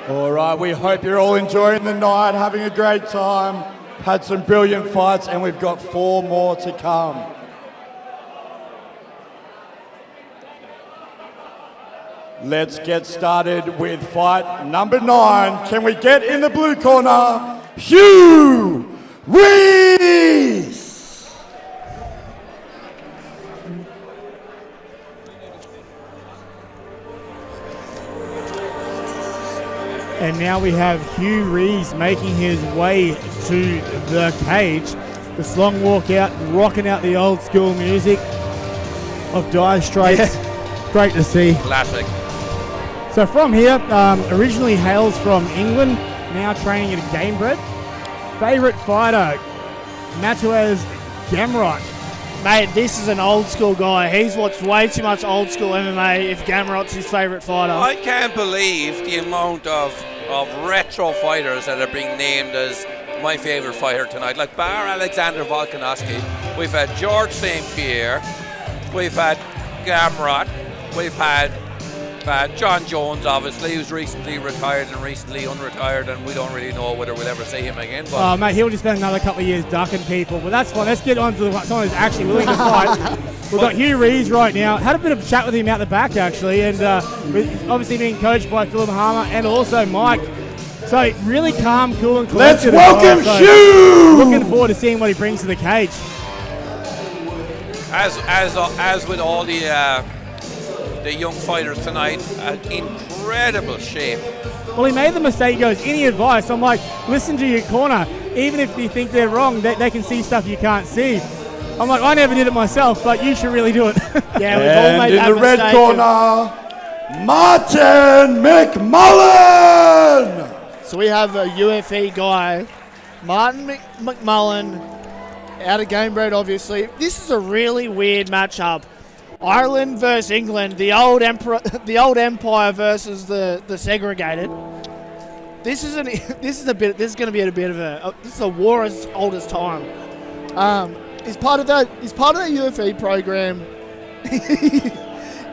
All right, we hope you're all enjoying the night, having a great time, had some brilliant fights, and we've got 4 more to come. Let's get started with fight number 9. Can we get in the blue corner, Hugh, Rees? And now we have Hugh Rees making his way to the cage. This long walk out, rocking out the old school music of Dire Straits. Yeah. Great to see. Classic. So from here, originally hails from England, now training at Gamebred. Favourite fighter, Matuaz Gamrot. Mate, this is an old school guy. He's watched way too much old school MMA if Gamrot's his favourite fighter. I can't believe the amount of retro fighters that are being named as my favourite fighter tonight. Like bar Alexander Volkanovski, we've had George St. Pierre, we've had Gamrot, we've had John Jones, obviously, who's recently retired and recently unretired, and we don't really know whether we'll ever see him again. But mate, he'll just spend another couple of years ducking people, but that's fine. Let's get on to someone who's actually willing to fight. We've got Hugh Rees right now. Had a bit of a chat with him out the back, actually, and he's obviously being coached by Phil Mahama and also Mike. So really calm, cool, and collected. Let's welcome Hugh! Looking forward to seeing what he brings to the cage. As with all the young fighters tonight, incredible shape. Well, he made the mistake. He goes, any advice? I'm like, listen to your corner. Even if you think they're wrong, they can see stuff you can't see. I'm like, I never did it myself, but you should really do it. Yeah, we've all made that mistake. And in the red corner, Martin Mcmullan. So we have a Ufe guy, Martin Mcmullan, out of Gamebred, obviously. This is a really weird matchup. Ireland versus England, the old empire versus the segregated. This is going to be a war as old as time. He's part of that UFE program.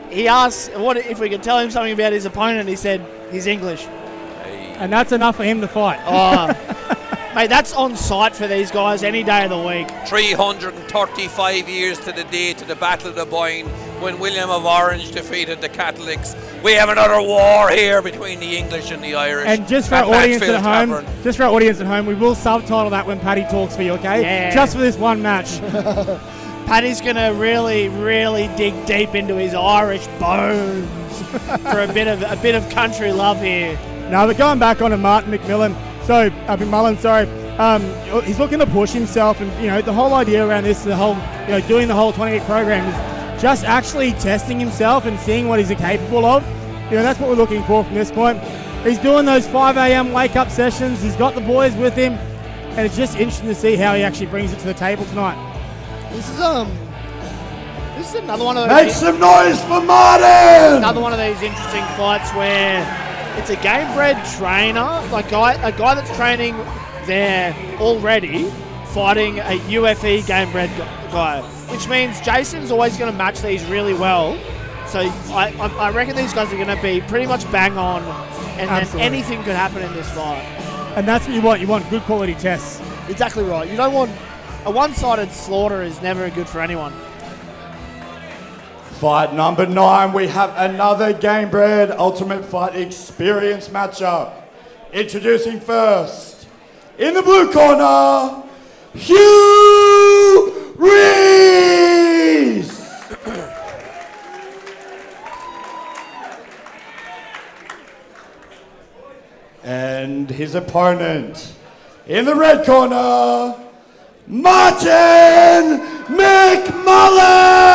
He asked what if we could tell him something about his opponent. He said he's English, and that's enough for him to fight. Mate, that's on site for these guys any day of the week. 335 years to the day to the Battle of the Boyne when William of Orange defeated the Catholics. We have another war here between the English and the Irish. And just for our audience at home, we will subtitle that when Paddy talks for you, okay? Yeah. Just for this one match. Paddy's going to really, really dig deep into his Irish bones for a bit of country love here. No, but going back on to Martin Mcmullan. So, Mcmullan, he's looking to push himself, and the whole idea around this, doing the whole 28 program is just actually testing himself and seeing what he's capable of. That's what we're looking for from this point. He's doing those 5 a.m. wake-up sessions. He's got the boys with him, and it's just interesting to see how he actually brings it to the table tonight. This is another one of those. Make some noise for Martin! Another one of these interesting fights where it's a Gamebred trainer, like a guy that's training there already, fighting a UFE Gamebred guy, which means Jason's always going to match these really well. So I reckon these guys are going to be pretty much bang on, and then anything could happen in this fight. And that's what you want. You want good quality tests. Exactly right. You don't want a one-sided slaughter. Is never good for anyone. Fight number 9, we have another Gamebred Ultimate Fight Experience matchup. Introducing first, in the blue corner, Hugh Rees. And his opponent, in the red corner, Martin Mcmullan.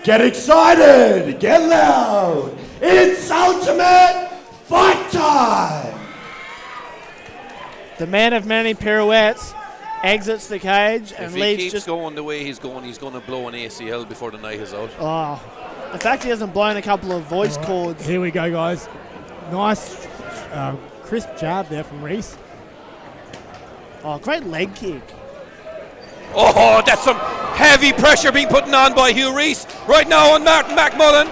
Get excited, get loud. It's Ultimate Fight Time. The man of many pirouettes exits the cage and if he leaves. Keeps going the way he's going to blow an ACL before the night is out. The fact he hasn't blown a couple of voice cords. Here we go, guys. Nice, crisp jab there from Rees. Oh, great leg kick. Oh, that's some heavy pressure being put on by Hugh Rees right now on Martin Mcmullan.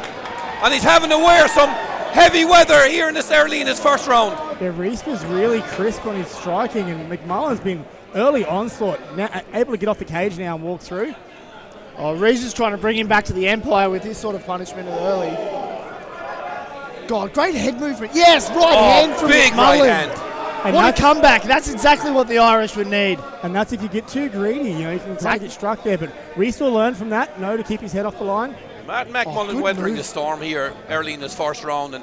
And he's having to wear some heavy weather here in this early in his first round. Yeah, Rees was really crisp on his striking, and Mcmullan's been early onslaught, now able to get off the cage now and walk through. Oh, Rees is trying to bring him back to the Empire with this sort of punishment early. God, great head movement. Yes, right hand from big Mcmullan. right hand. And What a that's, comeback. That's exactly what the Irish would need. and that's if you get too greedy, you know, you can kind of get struck there. But Rees will learn from that, know to keep his head off the line. Martin Mcmullan good weathering move. the storm here early in his first round and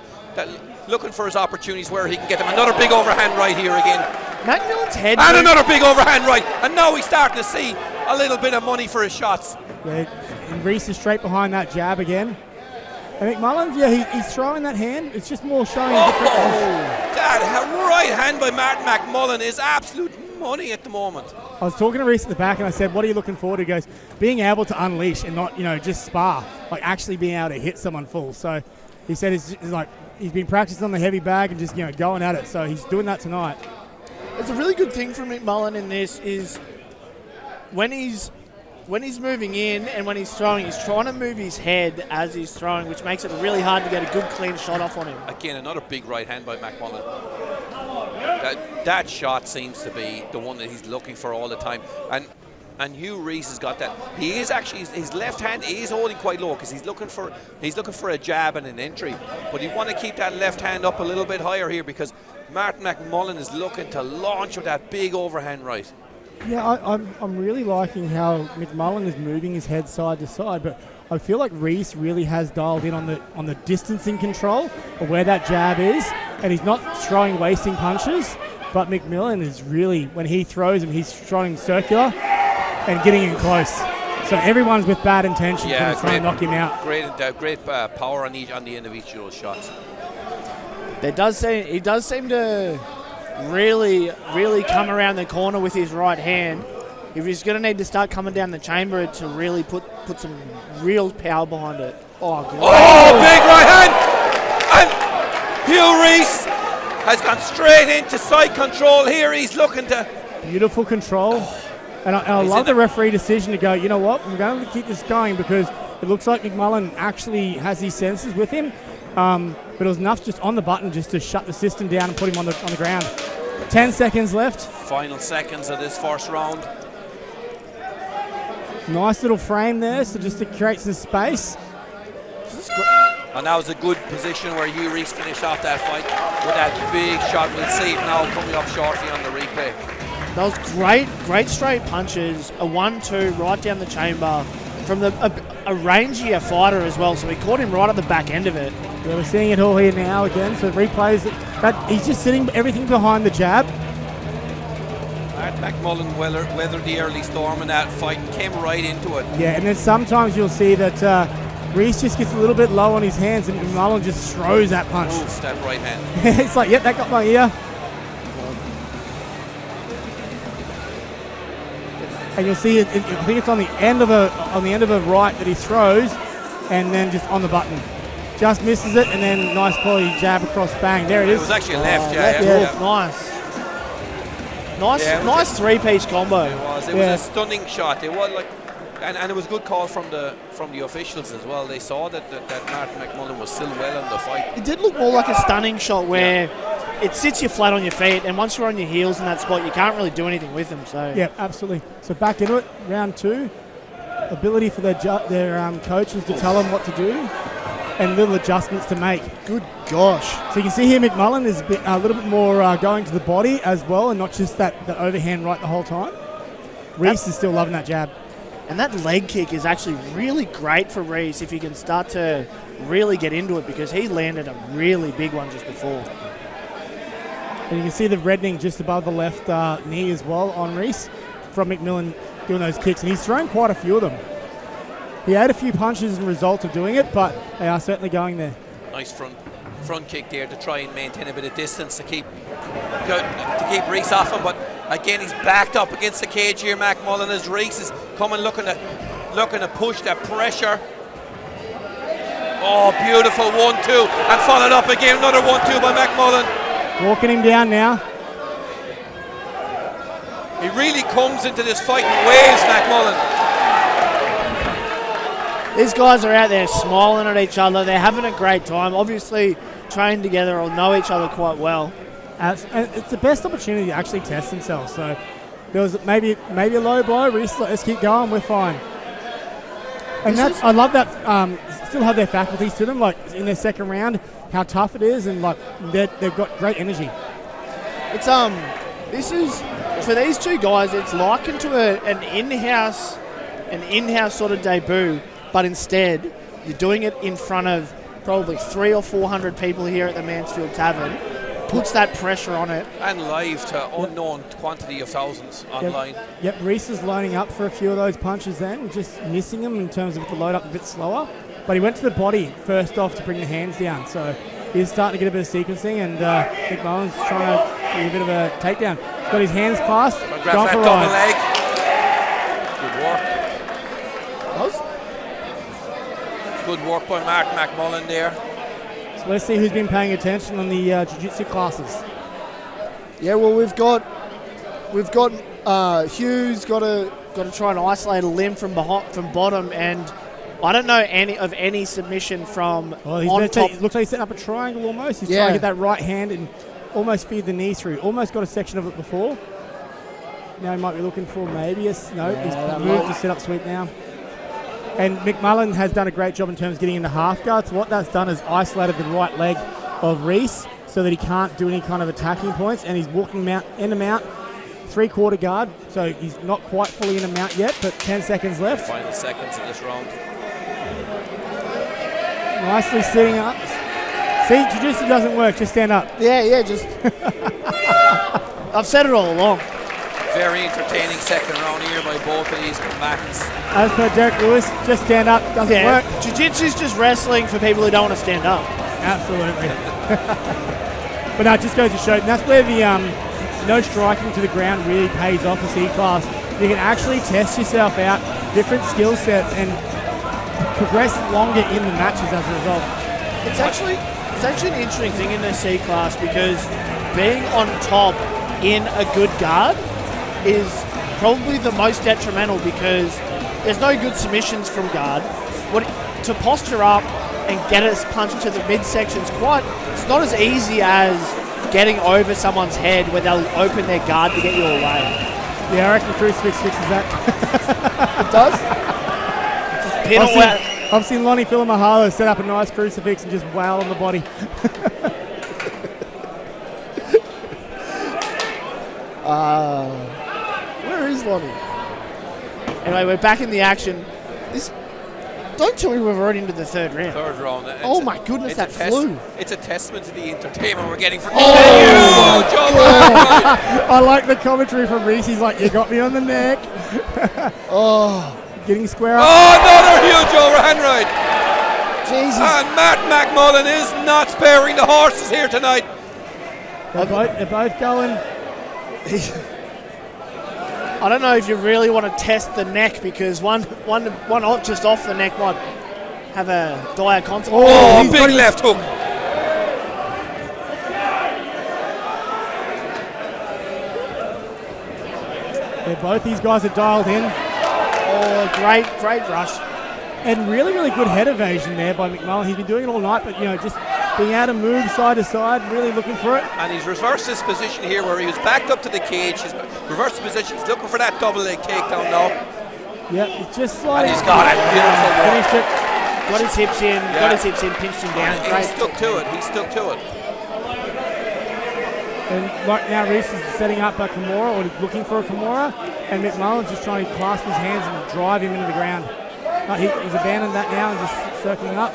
looking for his opportunities where he can get them. Another big overhand right here again. Mcmullan's head And move- another big overhand right. And now he's starting to see a little bit of money for his shots. Yeah, and Rees is straight behind that jab again. And Mcmullan, yeah, he's throwing that hand. It's just more showing different. That right hand by Martin Mcmullan is absolute money at the moment. I was talking to Rees at the back, and I said, "What are you looking forward to?" He goes, "Being able to unleash and not, just spar, like actually being able to hit someone full." So he said it's like he's been practicing on the heavy bag and just going at it. So he's doing that tonight. It's a really good thing for Mcmullan in this is when he's moving in and when he's throwing, he's trying to move his head as he's throwing, which makes it really hard to get a good clean shot off on him. Again, another big right hand by Mcmullan. That shot seems to be the one that he's looking for all the time. And Hugh Rees has got that. He is actually, his left hand is holding quite low because he's looking for a jab and an entry. But you want to keep that left hand up a little bit higher here because Martin Mcmullan is looking to launch with that big overhand right. Yeah, I'm really liking how Mcmullan is moving his head side to side, but I feel like Rees really has dialed in on the distancing control of where that jab is, and he's not throwing wasting punches. But Mcmullan is really, when he throws him, he's throwing circular and getting in close. So everyone's with bad intention trying to knock him out. Great power on the end of each of those shots. He does seem to really come around the corner with his right hand. If he's going to need to start coming down the chamber to really put some real power behind it. Oh, great. Oh, big right hand! And Hugh Rees has gone straight into side control here. He's looking to... Beautiful control. And I love the referee decision to go, you know what, we're going to keep this going because it looks like Mcmullan actually has his senses with him. But it was enough just on the button just to shut the system down and put him on the ground. 10 seconds left. Final seconds of this first round. Nice little frame there, so just to create some space. And that was a good position where Hugh Rees finished off that fight with that big shot. We'll see it now coming up shortly on the replay. Those great straight punches, a 1-2 right down the chamber from a rangier fighter as well. So he caught him right at the back end of it. Yeah, we're seeing it all here now again. So replays that he's just sitting everything behind the jab. Mcmullan weathered the early storm in that fight and came right into it. Yeah, and then sometimes you'll see that Rees just gets a little bit low on his hands and Mcmullan just throws that punch. Oof, that right hand. It's like, yep, that got my ear. And you'll see it. I think it's on the end of a right that he throws, and then just on the button, just misses it, and then nice quality jab across, bang. There it is. It was actually left, Left hook, nice three-piece combo. It was a stunning shot. It was like, and it was a good call from the officials as well. They saw that Martin Mcmullan was still well in the fight. It did look more like a stunning shot where it sits you flat on your feet, and once you're on your heels in that spot, you can't really do anything with them. So Yeah, absolutely. So back into it, round 2. Ability for their coaches to tell them what to do, and little adjustments to make. good gosh. So you can see here Mcmullan is a little bit more going to the body as well, and not just that overhand right the whole time. Rees is still loving that jab. And that leg kick is actually really great for Rees if he can start to really get into it, because he landed a really big one just before. And you can see the reddening just above the left knee as well on Rees from Mcmullan doing those kicks. And he's thrown quite a few of them. He had a few punches as a result of doing it, but they are certainly going there. Nice front kick there to try and maintain a bit of distance to keep Rees off him. But again, he's backed up against the cage here, Mcmullan, as Rees is coming looking to push that pressure. Oh, beautiful 1-2, and followed up again, another 1-2 by Mcmullan. Walking him down now. He really comes into this fight in waves, Mcmullan. These guys are out there smiling at each other. They're having a great time. Obviously, trained together or know each other quite well. And it's the best opportunity to actually test themselves. So there was maybe a low blow. Reese, let's keep going. We're fine. And I love that. Still have their faculties to them. Like in their second round, how tough it is, and like they've got great energy. It's this is for these two guys. It's likened to an in-house sort of debut, but instead you're doing it in front of probably 300 or 400 people here at the Mansfield Tavern. Puts that pressure on it. And live to unknown quantity of thousands online. Yep, Reese is lining up for a few of those punches then, just missing them in terms of the load up a bit slower. But he went to the body first off to bring the hands down. So he's starting to get a bit of sequencing, and Mcmullan's trying to do a bit of a takedown. He's got his hands clasped. Gone for double leg. Good work. Good work by Mark Mcmullan there. Let's see who's been paying attention on the jiu-jitsu classes. Yeah, well, we've got Hugh's got to try and isolate a limb from bottom, and I don't know any submission from on top. Looks like he's setting up a triangle almost. He's trying to get that right hand and almost feed the knee through. Almost got a section of it before. Now he might be looking for maybe he's moved to set up sweep now. And Mcmullan has done a great job in terms of getting into half guard. So what that's done is isolated the right leg of Rees so that he can't do any kind of attacking points. And he's walking in a mount, 3/4 guard. So he's not quite fully in a mount yet, but 10 seconds left. Final seconds of this round. Nicely sitting up. See, jiu-jitsu doesn't work. Just stand up. Yeah, just... I've said it all along. Very entertaining second round here by both of these combatants. As per Derek Lewis, just stand up, doesn't work. Jiu-jitsu is just wrestling for people who don't want to stand up. Absolutely. But no, it just goes to show, and that's where the no striking to the ground really pays off for C-class. You can actually test yourself out, different skill sets, and progress longer in the matches as a result. It's actually an interesting thing in the C-class because being on top in a good guard is probably the most detrimental because there's no good submissions from guard. To posture up and get us punched to the midsection is it's not as easy as getting over someone's head where they'll open their guard to get you away. Yeah, I reckon crucifix fixes that. It does? Just pin away. I've seen Lonnie Filamahalo set up a nice crucifix and just wail on the body. Where is Lonnie? Anyway, we're back in the action. Don't tell me we're already into the third round. Third round. Oh my goodness, that flew. It's a testament to the entertainment we're getting from I like the commentary from Rees. He's like, you got me on the neck. Getting square up. Oh, another huge overhand right. Jesus. And Matt Mcmullan is not sparing the horses here tonight. They're both going. I don't know if you really want to test the neck because one just off the neck might have a dire consequence. Oh, big left hook. Both these guys are dialed in. Oh, great rush. And really, really good head evasion there by Mcmullan. He's been doing it all night, but just being able to move side to side, really looking for it. And he's reversed his position here where he was backed up to the cage. He's reversed his position. He's looking for that double leg takedown now. Yeah, it's just sliding. And he's got it. Beautiful work. Finished it. Got his hips in, pinched him down. He stuck to it. And right now Rees is setting up a Kimura, or looking for a Kimura, and Mcmullan's just trying to clasp his hands and drive him into the ground. He's abandoned that now and just circling up.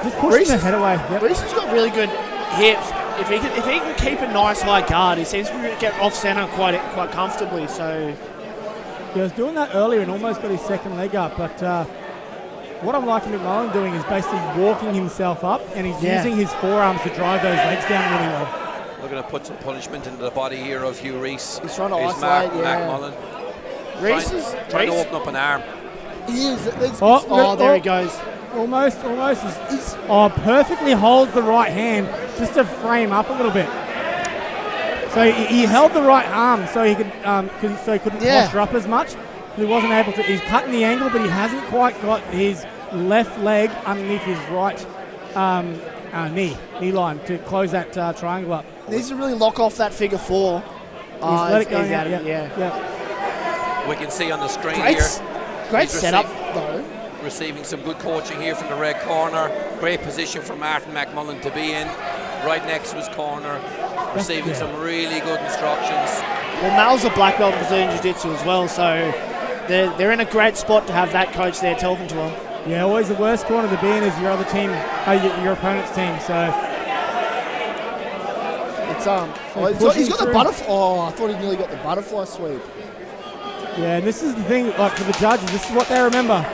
Just pushing the head away. Yep. Rees has got really good hips. If he can keep a nice high guard, he seems to get off center quite comfortably. So he was doing that earlier and almost got his second leg up. But what I'm liking Mcmullan doing is basically walking himself up, and he's using his forearms to drive those legs down really well. Looking to put some punishment into the body here of Hugh Rees. He's trying to isolate. Mcmullan. Rees is trying to open up an arm. He is. There he goes. Almost. Perfectly holds the right hand just to frame up a little bit. So he held the right arm so he couldn't posture up as much. He wasn't able to. He's cutting the angle, but he hasn't quite got his left leg underneath his right knee line to close that triangle up. Needs to really lock off that figure 4. He's let it go out. Yeah. We can see on the screen Great, here. great setup, though. Receiving some good coaching here from the red corner. Great position for Martin Mcmullan to be in. Right next to his corner. Receiving some really good instructions. Well, Mal's a black belt in Brazilian Jiu-Jitsu as well, so they're in a great spot to have that coach there talking to them. Yeah, always the worst corner to be in is your other team, your opponent's team. So it's he's got the butterfly. Oh, I thought he nearly got the butterfly sweep. Yeah, and this is the thing, like for the judges, this is what they remember.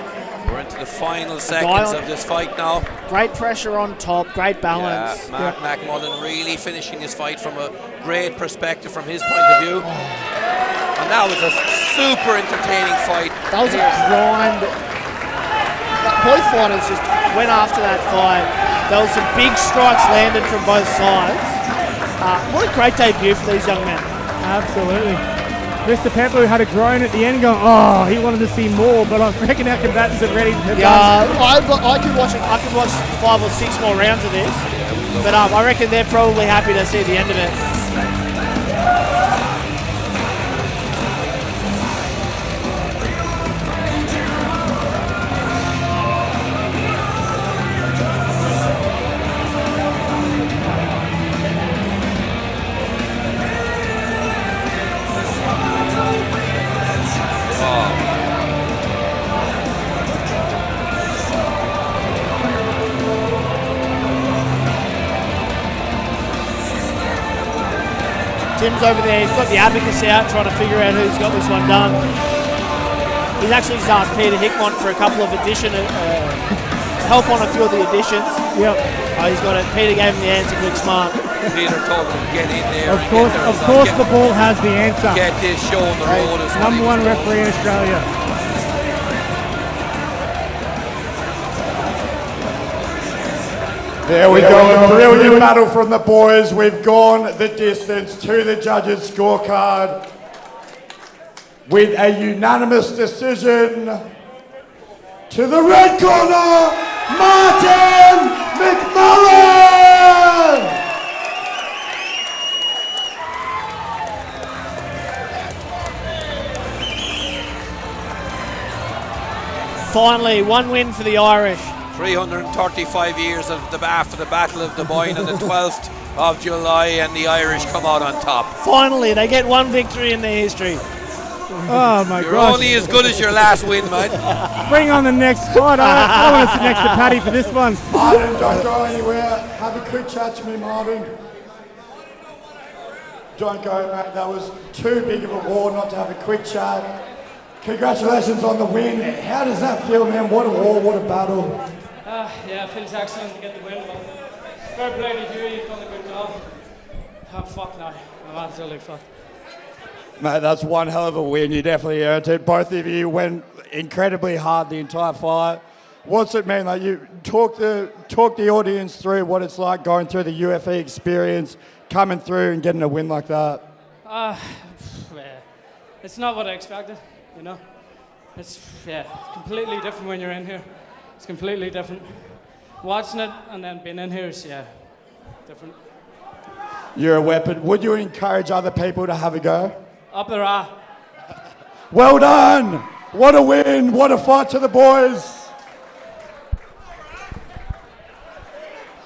We're into the final seconds of this fight now. Great pressure on top, great balance. Yeah, Martin Mcmullan really finishing his fight from a great perspective from his point of view. And that was a super entertaining fight. That was a grind. Both fighters just went after that fight. There was some big strikes landed from both sides. What a great debut for these young men. Absolutely. Mr. Pepper had a groan at the end going, oh, he wanted to see more, but I reckon our combatants are ready to I could watch 5 or 6 more rounds of this, but I reckon they're probably happy to see the end of it. Tim's over there, he's got the abacus out trying to figure out who's got this one done. He's actually just asked Peter Hickmont for a couple of help on a few of the additions. Yep. He's got it. Peter gave him the answer, quick smart. Peter told him to get in there. Of course the ball has the answer. Get this show on the road. Number 1 referee in Australia. There we go, a brilliant battle from the boys. We've gone the distance to the judges' scorecard with a unanimous decision to the red corner, Martin Mcmullan! Finally, 1 win for the Irish. 335 years after the Battle of Dubois on the 12th of July, and the Irish come out on top. Finally, they get 1 victory in their history. Oh my God! You're only as good as your last win, mate. Bring on the next fight. I want to sit next to Paddy for this one. Martin, don't go anywhere. Have a quick chat to me, Martin. Don't go, mate. That was too big of a war not to have a quick chat. Congratulations on the win. How does that feel, man? What a war, what a battle. Yeah, it feels excellent to get the win, but fair play to Hugh, you've done a good job. I'm fucked now. I'm absolutely fucked. Mate, that's one hell of a win. You definitely earned it. Both of you went incredibly hard the entire fight. What's it mean? Like, you talk the audience through what it's like going through the UFE experience, coming through and getting a win like that. It's not what I expected, you know. It's completely different when you're in here. It's completely different. Watching it and then being in here is different. You're a weapon. Would you encourage other people to have a go? Up the ra. Well done. What a win. What a fight to the boys.